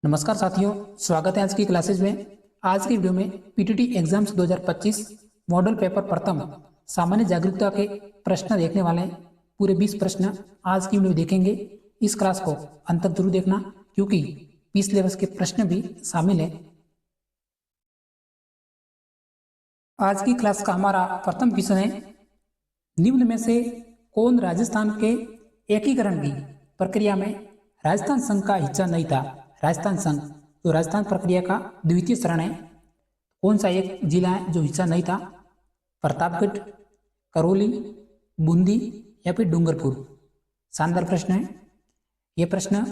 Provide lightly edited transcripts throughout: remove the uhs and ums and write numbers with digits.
नमस्कार साथियों, स्वागत है आज की क्लासेज में। आज की वीडियो में पीटीटी एग्जाम्स 2025 मॉडल पेपर प्रथम सामान्य जागरूकता के प्रश्न देखने वाले हैं। पूरे 20 प्रश्न आज की वीडियो देखेंगे। इस क्लास को अंत तक जरूर देखना क्योंकि 20 सिलेबस के प्रश्न भी शामिल हैं। आज की क्लास का हमारा प्रथम क्वेश्चन है, निम्न में से कौन राजस्थान के एकीकरण की प्रक्रिया में राजस्थान संघ का हिस्सा नहीं था। राजस्थान संघ जो राजस्थान प्रक्रिया का द्वितीय चरण है, कौन सा एक जिला है जो हिस्सा नहीं था? प्रतापगढ़, करौली, बूंदी या फिर डूंगरपुर। शानदार प्रश्न है। यह प्रश्न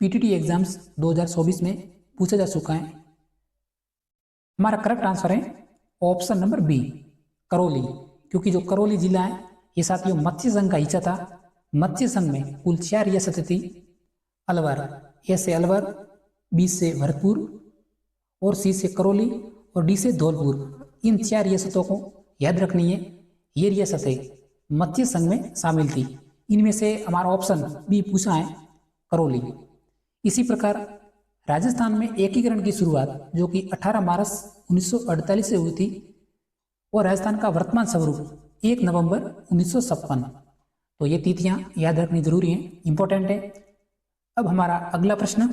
पीटीटी एग्जाम्स 2024 में पूछा जा चुका है। हमारा करेक्ट आंसर है ऑप्शन नंबर बी, करौली, क्योंकि जो करौली जिला है ये साथियों मत्स्य संघ का हिस्सा था। मत्स्य संघ में कुल 4 रियासतें थी। अलवर, ए से अलवर, बी से भरतपुर और सी से करौली और डी से धौलपुर। इन 4 रियासतों को याद रखनी है। ये रियासतें मत्स्य संघ में शामिल थी। इनमें से हमारा ऑप्शन बी पूछा है, करौली। इसी प्रकार राजस्थान में एकीकरण की शुरुआत जो कि 18 मार्च 1948 से हुई थी और राजस्थान का वर्तमान स्वरूप 1 नवंबर 1956। तो ये तिथियां याद रखनी जरूरी है, इंपॉर्टेंट है। अब हमारा अगला प्रश्न,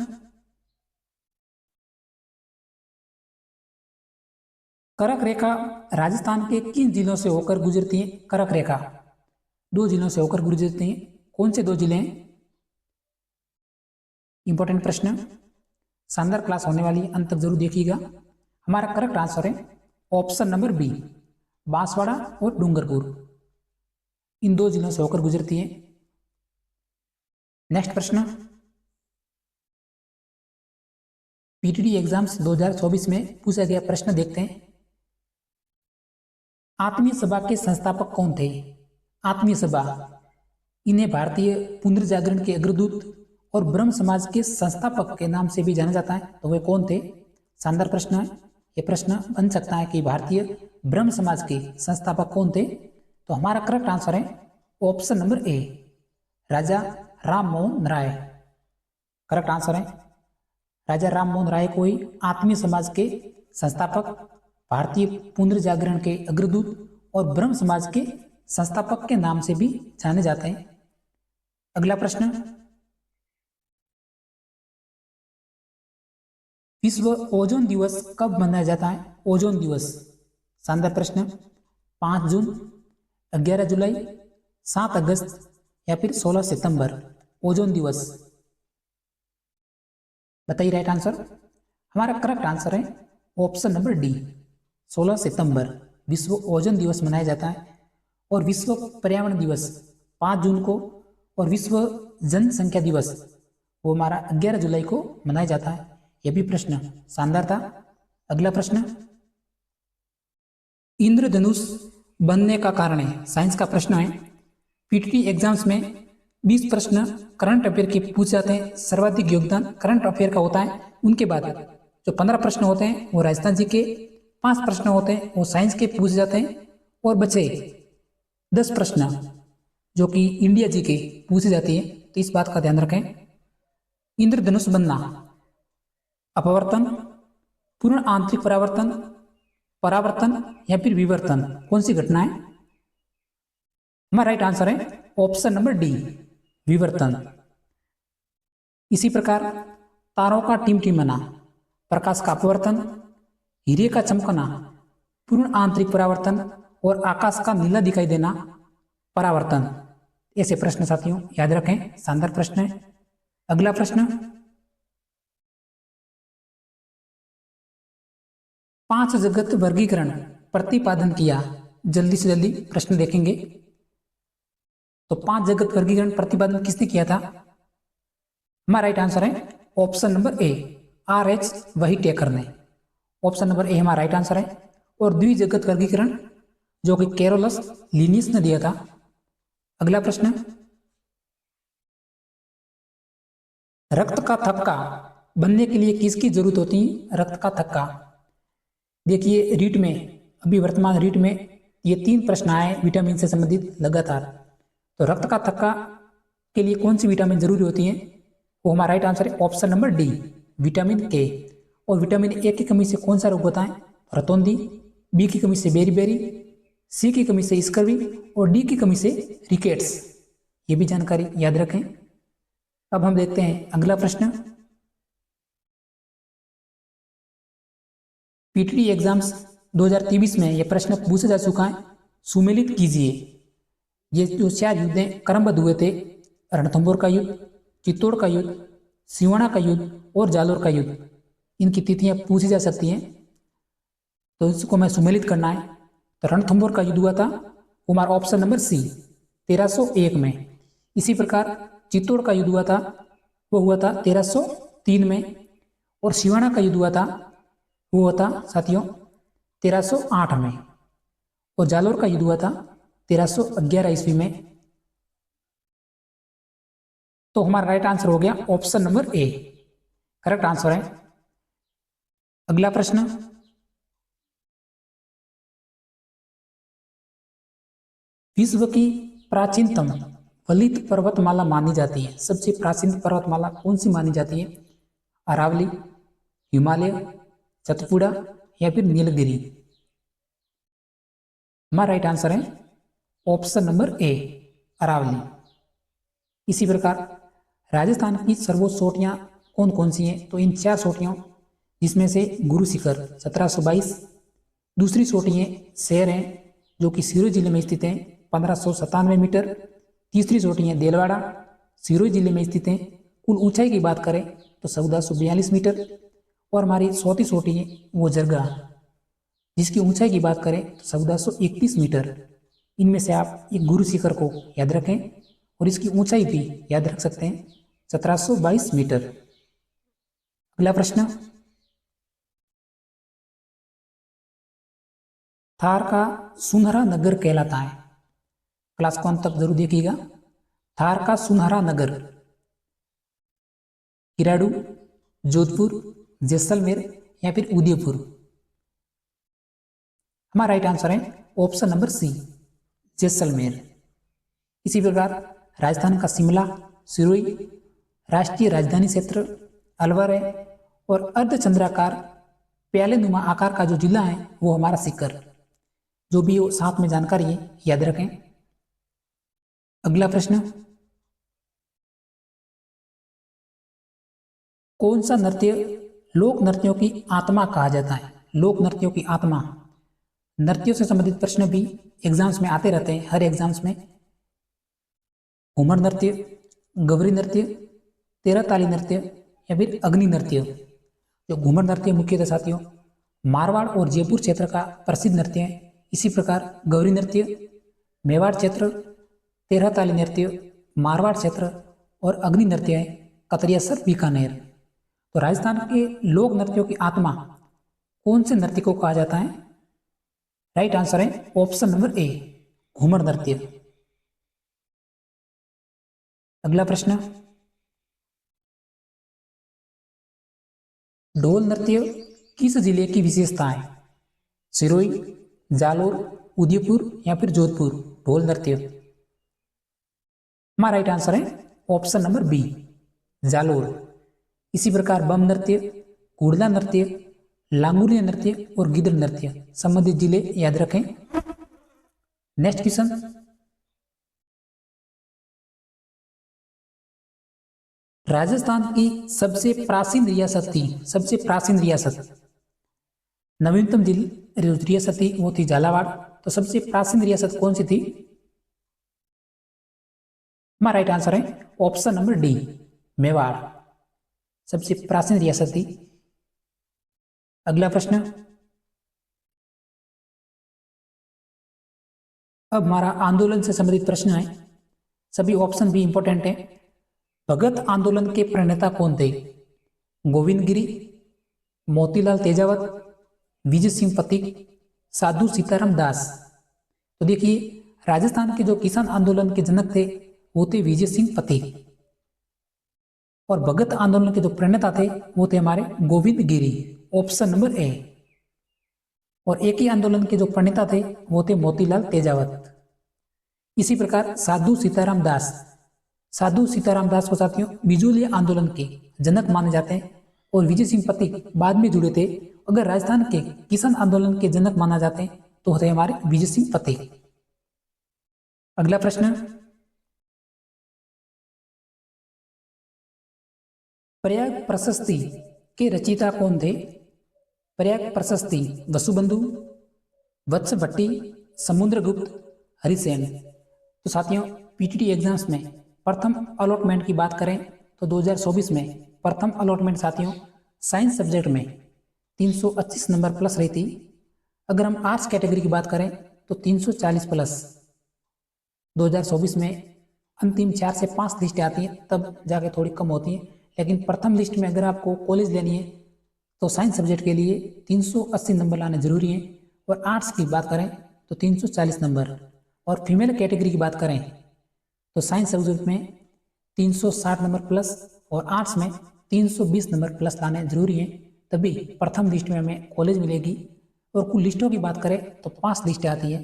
करक रेखा राजस्थान के किन जिलों से होकर गुजरती है? करक रेखा 2 जिलों से होकर गुजरती है। कौन से 2 जिले हैं? इंपॉर्टेंट प्रश्न, शानदार क्लास होने वाली है, अंत तक जरूर देखिएगा। हमारा करेक्ट आंसर है ऑप्शन नंबर बी, बांसवाड़ा और डूंगरपुर। इन 2 जिलों से होकर गुजरती है। नेक्स्ट प्रश्न, पीटीटी एग्जाम्स 2024 में पूछा गया प्रश्न देखते हैं। आत्मीय सभा के संस्थापक कौन थे? आत्मीय सभा, इन्हें भारतीय पुनर्जागरण के अग्रदूत और ब्रह्म समाज के संस्थापक के नाम से भी जाना जाता है। तो वे कौन थे? शानदार प्रश्न है। यह प्रश्न बन सकता है कि भारतीय ब्रह्म समाज के संस्थापक कौन थे? तो हमारा करेक्ट आंसर है option number A, Raja Ram Mohan Roy. Correct answer है राजा राम मोहन राय को ही आत्मीय समाज के संस्थापक, भारतीय पुनर्जागरण के अग्रदूत और ब्रह्म समाज के संस्थापक के नाम से भी जाने जाते हैं। अगला प्रश्न, विश्व ओजोन दिवस कब मनाया जाता है? ओजोन दिवस, शानदार प्रश्न। 5 जून, 11 जुलाई, 7 अगस्त या फिर 16 सितंबर। ओजोन दिवस, बताइए राइट आंसर। हमारा करेक्ट आंसर है ऑप्शन नंबर डी, 16 सितंबर विश्व ओजोन दिवस मनाया जाता है। और विश्व पर्यावरण दिवस 5 जून को और विश्व जनसंख्या दिवस वो हमारा 11 जुलाई को मनाया जाता है। यह भी प्रश्न शानदार था। अगला प्रश्न, इंद्रधनुष बनने का कारण है, साइंस का प्रश्न है। पीटीटी एग्जाम्स में 20 प्रश्न करंट अफेयर के पूछे जाते हैं। सर्वाधिक योगदान करंट अफेयर का होता है। उनके बाद जो 15 प्रश्न होते हैं वो राजस्थान जी के, 5 प्रश्न होते हैं वो साइंस के पूछे जाते हैं और बचे 10 प्रश्न जो कि इंडिया जी के पूछे जाती है। तो इस बात का ध्यान रखें। इंद्रधनुष बनना, अपवर्तन, पूर्ण आंतरिक परावर्तन, परावर्तन या फिर विवर्तन, कौन सी घटना है? हमारा राइट आंसर है ऑप्शन नंबर डी, विवर्तन। इसी प्रकार तारों का टिमटिमाना, प्रकाश का अपवर्तन, हीरे का चमकना, पूर्ण आंतरिक परावर्तन और आकाश का नीला दिखाई देना, परावर्तन। ऐसे प्रश्न साथियों याद रखें, शानदार प्रश्न है। अगला प्रश्न, 5 जगत वर्गीकरण प्रतिपादन किया। जल्दी से जल्दी प्रश्न देखेंगे। तो 5 जगत वर्गीकरण प्रतिपादन किसने किया था? हमारा राइट आंसर है option number A, RH Whitaker ने। ऑप्शन नंबर ए हमारा राइट आंसर है। और द्विजगत वर्गीकरण जो कि कैरोलस लिनियस ने दिया था। अगला प्रश्न, रक्त का थक्का बनने के लिए किसकी जरूरत होती है? रक्त का थक्का, देखिए रीट में, अभी वर्तमान रीट में ये 3 प्रश्न आए विटामिन से संबंधित लगातार। तो रक्त का थक्का के लिए कौन सी विटामिन जरूरी होती है? वो हमारा राइट आंसर है ऑप्शन नंबर डी, विटामिन के। और विटामिन ए की कमी से कौन सा रोग होता है? रतौंधी। बी की कमी से बेरीबेरी। सी की कमी से स्कर्वी और डी की कमी से रिकेट्स। ये भी जानकारी याद रखें। अब हम देखते हैं अगला प्रश्न। पीटीटी एग्जाम्स 2023 में यह प्रश्न पूछा जा चुका है। सुमेलित कीजिए। ये जो 4 युद्ध क्रमबद्ध हुए थे, रणथंभौर का युद्ध, चित्तौड़ का युद्ध, सिवाना का युद्ध और जालोर का युद्ध, इनकी तिथियां पूछी जा सकती हैं। तो इसको मैं सुमेलित करना है। तो रणथंभौर का युद्ध हुआ था, वो हमारा ऑप्शन नंबर सी 1301 में। इसी प्रकार चित्तौड़ का युद्ध हुआ था, वो हुआ था 1303 में। और सिवाना का युद्ध हुआ था, वो हुआ था साथियों 1308 में। और जालोर का युद्ध हुआ था 1311 ईस्वी में। तो हमारा राइट आंसर हो गया ऑप्शन नंबर ए, करेक्ट आंसर है। अगला प्रश्न। विश्व की प्राचीनतम वलित पर्वतमाला मानी जाती है। सबसे प्राचीन पर्वतमाला कौन सी मानी जाती है? अरावली, हिमालय, सतपुड़ा या फिर नीलगिरी। हमारा राइट आंसर है ऑप्शन नंबर ए, अरावली। इसी प्रकार राजस्थान की सर्वोच्च चोटियां कौन कौन सी हैं? तो इन 4 चोटियों, जिसमें से गुरु शिखर 1722, दूसरी चोटी है शेर हैं जो कि सिरोही जिले में स्थित हैं 1597 मीटर, तीसरी चोटी है देलवाड़ा सिरोही जिले में स्थित हैं। कुल ऊंचाई की बात करें तो 1442 मीटर। और हमारी चौथी चोटी है वो जरगा, जिसकी ऊंचाई की बात करें तो 1431 मीटर। इनमें से आप एक गुरु शिखर को याद रखें और इसकी ऊंचाई भी याद रख सकते हैं 1722 मीटर। अगला प्रश्न। थार का सुनहरा नगर कहलाता है। क्लास को अंत तक जरूर देखिएगा। थार का सुनहरा नगर किराडू, जोधपुर, जैसलमेर या फिर उदयपुर। हमारा राइट आंसर है ऑप्शन नंबर सी, जैसलमेर। इसी प्रकार राजस्थान का शिमला, सिरोही, राष्ट्रीय राजधानी क्षेत्र अलवर है। और अर्धचंद्राकार प्याले नुमा आकार का जो जिला है वो हमारा सीकर। जो भी वो साथ में जानकारी है याद रखें। अगला प्रश्न। कौन सा नृत्य लोक नृत्यों की आत्मा कहा जाता है? लोक नृत्यों की आत्मा। नृत्यों से संबंधित प्रश्न भी एग्जाम्स में आते रहते हैं, हर एग्जाम्स में। घूमर नृत्य, गवरी नृत्य, तेरह ताली नृत्य या फिर अग्नि नृत्य। जो घूमर नृत्य मुख्यतः साथियों मारवाड़ और जयपुर क्षेत्र का प्रसिद्ध नृत्य है। इसी प्रकार गौरी नृत्य मेवाड़ क्षेत्र, तेरह ताली नृत्य मारवाड़ क्षेत्र और अग्नि नृत्य है कतरियासर बीकानेर। तो राजस्थान के लोक नृत्यों की आत्मा कौन से नृत्य को कहा जाता है? राइट आंसर है ऑप्शन नंबर ए, घूमर नृत्य। अगला प्रश्न। ढोल नृत्य किस जिले की विशेषता है? सिरोही, जालोर, उदयपुर या फिर जोधपुर। ढोल नृत्य। हमारा राइट आंसर है ऑप्शन नंबर बी, जालोर। इसी प्रकार बम नृत्य, कुड़ला नृत्य, लांगुलिया नृत्य और गिदड़ नृत्य संबंधित जिले याद रखें। Next question. राजस्थान की सबसे प्राचीन रियासत थी, सबसे प्राचीन रियासत। नवीनतम रियासत थी वो थी झालावाड़। तो सबसे प्राचीन रियासत कौन सी थी? हमारा राइट आंसर है ऑप्शन नंबर डी, मेवाड़ सबसे प्राचीन रियासत थी। अगला प्रश्न। अब हमारा आंदोलन से संबंधित प्रश्न है, सभी ऑप्शन भी इंपॉर्टेंट है। भगत आंदोलन के प्रणेता कौन थे? गोविंद गिरी, मोतीलाल तेजावत, विजय सिंह पथिक, साधु सीताराम दास। तो देखिए राजस्थान के जो किसान आंदोलन के जनक थे वो थे विजय सिंह पथिक। और भगत आंदोलन के जो प्रणेता थे वो थे हमारे गोविंद गिरी, ऑप्शन नंबर ए। और एक ही आंदोलन के जो प्रणेता थे वो थे मोतीलाल तेजावत। इसी प्रकार साधु सीताराम दास, साधु सीताराम दास को साथियों बिजोलिया आंदोलन के जनक माने जाते हैं। और विजय सिंह पथिक बाद में जुड़े थे। अगर राजस्थान के किसान आंदोलन के जनक माना जाते हैं तो होते हमारे विजय सिंह पथिक। अगला प्रश्न, प्रयाग प्रशस्ति के रचयिता कौन थे? प्रयाग प्रशस्ति वसुबंधु, वत्स भट्टी, समुद्रगुप्त, हरिसेन। तो साथियों, पीटीटी एग्जाम्स में प्रथम अलॉटमेंट की बात करें तो 2024 में प्रथम अलॉटमेंट साथियों साइंस सब्जेक्ट में 325 नंबर प्लस रही थी। अगर हम आर्ट्स कैटेगरी की बात करें तो 340 प्लस। 2024 में अंतिम 4 से 5 लिस्टें आती हैं, तब जाके थोड़ी कम होती हैं, लेकिन प्रथम लिस्ट में अगर आपको कॉलेज लेनी है तो साइंस सब्जेक्ट के लिए 380 नंबर लाने जरूरी हैं। और आर्ट्स की बात करें तो 340 नंबर। और फीमेल कैटेगरी की बात करें तो साइंस सब्जेक्ट में 360 नंबर प्लस और आर्ट्स में 320 नंबर प्लस लाने जरूरी हैं, तभी प्रथम लिस्ट में हमें कॉलेज मिलेगी। और कुल लिस्टों की बात करें तो 5 लिस्टें आती है,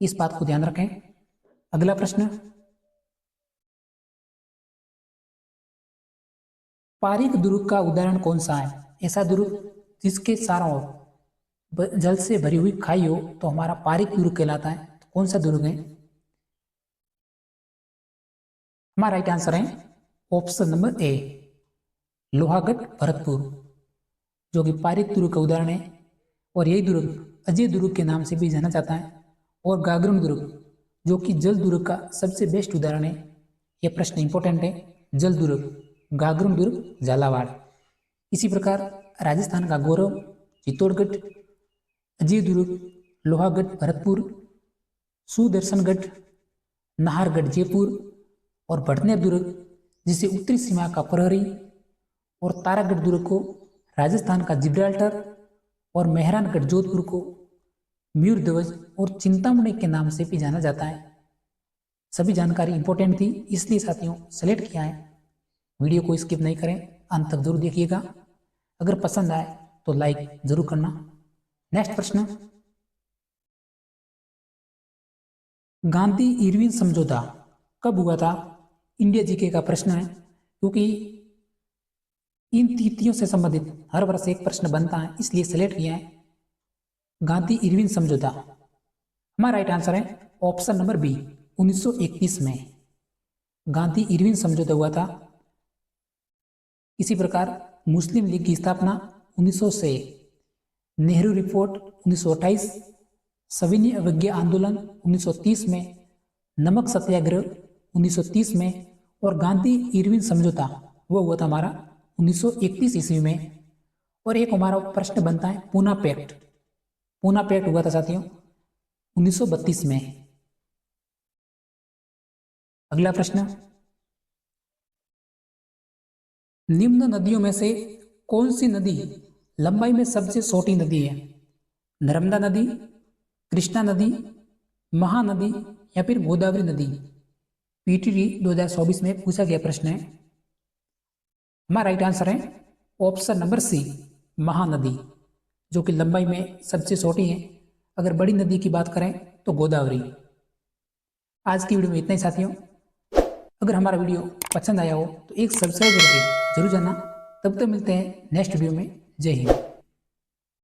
इस बात को ध्यान रखें। अगला प्रश्न, पारीक दुर्ग का उदाहरण कौन सा है? ऐसा दुर्ग जिसके चारों ओर जल से भरी हुई खाई हो तो हमारा पारीक दुर्ग कहलाता है। तो कौन सा दुर्ग है? हमारा राइट आंसर है ऑप्शन नंबर ए, लोहागढ़ भरतपुर, जो कि पारीक दुर्ग का उदाहरण है। और यही दुर्ग अजय दुर्ग के नाम से भी जाना जाता है। और गागरुन दुर्ग, जो कि जल दुर्ग का सबसे बेस्ट उदाहरण है। यह प्रश्न इंपॉर्टेंट है। जल दुर्ग, गागरुन दुर्ग, झालावाड़। इसी प्रकार राजस्थान का गौरव चित्तौड़गढ़, अजय दुर्ग, लोहागढ़ भरतपुर, सुदर्शनगढ़, नाहरगढ़ जयपुर और भटनेर दुर्ग जिसे उत्तरी सीमा का प्रहरी, और तारागढ़ दुर्ग को राजस्थान का जिब्राल्टर, और मेहरानगढ़ जोधपुर को मयूर ध्वज और चिंतामणि के नाम से भी जाना जाता है। सभी जानकारी इंपॉर्टेंट थी, इसलिए साथियों सेलेक्ट किया है। वीडियो को स्किप नहीं करें, अंत तक जरूर देखिएगा। अगर पसंद आए तो लाइक जरूर करना। नेक्स्ट प्रश्न, गांधी इरविन समझौता कब हुआ था? इंडिया जीके का प्रश्न है, क्योंकि इन तिथियों से संबंधित हर वर्ष एक प्रश्न बनता है, इसलिए सेलेक्ट किया है। गांधी इरविन समझौता, हमारा राइट आंसर है ऑप्शन नंबर बी, 1931 में गांधी इरविन समझौता हुआ था। इसी प्रकार मुस्लिम लीग की स्थापना 1900 से, नेहरू रिपोर्ट 1928, सविनय अवज्ञा आंदोलन 1930 में, नमक सत्याग्रह 1930 में, और गांधी इरविन समझौता वो हुआ था हमारा 1931 ईस्वी में। और एक हमारा प्रश्न बनता है पूना पैक्ट। पूना पैक्ट हुआ था साथियों 1932 में। अगला प्रश्न, निम्न नदियों में से कौन सी नदी लंबाई में सबसे छोटी नदी है? नर्मदा नदी, कृष्णा नदी, महानदी या फिर गोदावरी नदी? पीटीटी 2024 में पूछा गया प्रश्न है। हमारा राइट आंसर है ऑप्शन नंबर सी, महानदी, जो कि लंबाई में सबसे छोटी है। अगर बड़ी नदी की बात करें तो गोदावरी। आज की वीडियो में इतना ही साथियों। अगर हमारा वीडियो पसंद आया हो तो एक सब्सक्राइब करके जरूर जाना। तब तक मिलते हैं नेक्स्ट वीडियो में। जय हिंद।